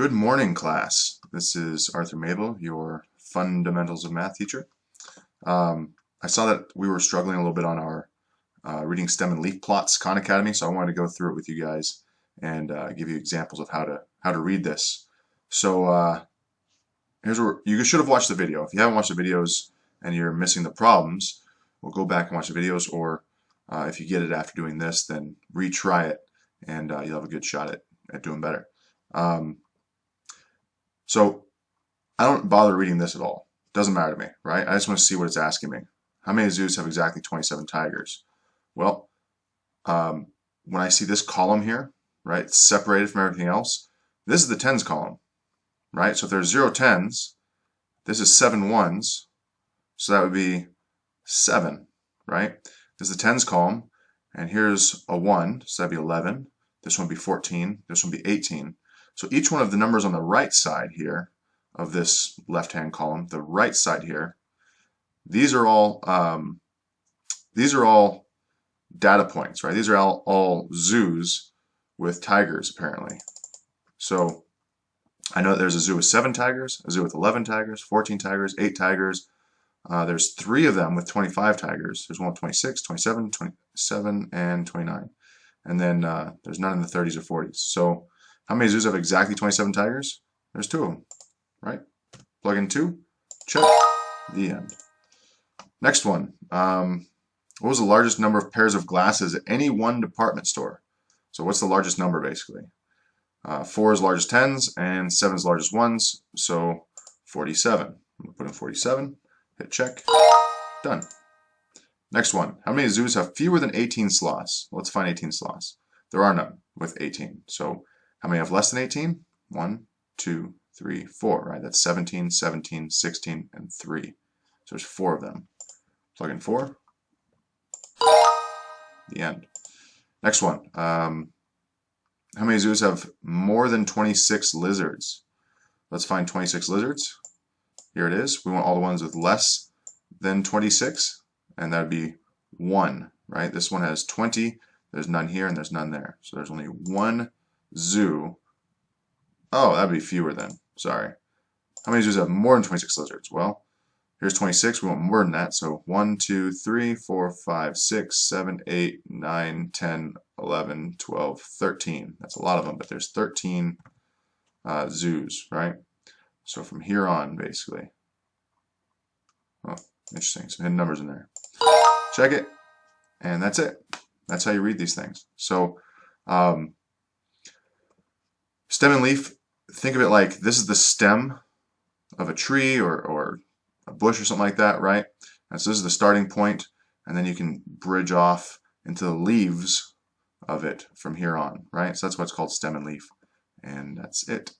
Good morning, class. This is Arthur Mayville, your Fundamentals of Math teacher. I saw that we were struggling a little bit on our reading stem and leaf plots Khan Academy, so I wanted to go through it with you guys and give you examples of how to read this. So here's where you should have watched the video. If you haven't watched the videos and you're missing the problems, we'll go back and watch the videos, or if you get it after doing this, then retry it, and you'll have a good shot at doing better. So I don't bother reading this at all. Doesn't matter to me, right? I just want to see what it's asking me. How many zoos have exactly 27 tigers? Well, when I see this column here, right, it's separated from everything else, this is the tens column, right? So if there's 0 tens, this is 7 ones, so that would be 7, right? This is the tens column, and here's a 1, so that'd be 11. This one would be 14, this one would be 18. So each one of the numbers on the right side here of this left-hand column, the right side here, these are all data points, right? These are all zoos with tigers, apparently. So I know that there's a zoo with 7 tigers, a zoo with 11 tigers, 14 tigers, 8 tigers. There's 3 of them with 25 tigers. There's one with 26, 27, 27, and 29. And then there's none in the 30s or 40s. So how many zoos have exactly 27 tigers? There's 2 of them, right? Plug in 2, check, the end. Next one, what was the largest number of pairs of glasses at any one department store? So what's the largest number, basically? 4 is largest tens, and 7 is largest ones, so 47. I'm going to put in 47, hit check, done. Next one, how many zoos have fewer than 18 sloths? Well, let's find 18 sloths. There are none with 18. So how many have less than 18? 1, 2, 3, 4, right? That's 17, 17, 16, and 3. So there's 4 of them. Plug in 4. The end. Next one, how many zoos have more than 26 lizards? Let's find 26 lizards. Here it is. We want all the ones with less than 26, and that would be 1, right? This one has 20. There's none here, and there's none there. So there's only 1 zoo. Oh, that'd be fewer then. Sorry. How many zoos have more than 26 lizards? Well, here's 26. We want more than that. So 1, 2, 3, 4, 5, 6, 7, 8, 9, 10, 11, 12, 13. That's a lot of them, but there's 13 zoos, right? So from here on, basically. Oh, interesting. Some hidden numbers in there. Check it, and that's it. That's how you read these things. So stem and leaf, think of it like this is the stem of a tree or a bush or something like that, right? And so this is the starting point, and then you can bridge off into the leaves of it from here on, right? So that's what's called stem and leaf, and that's it.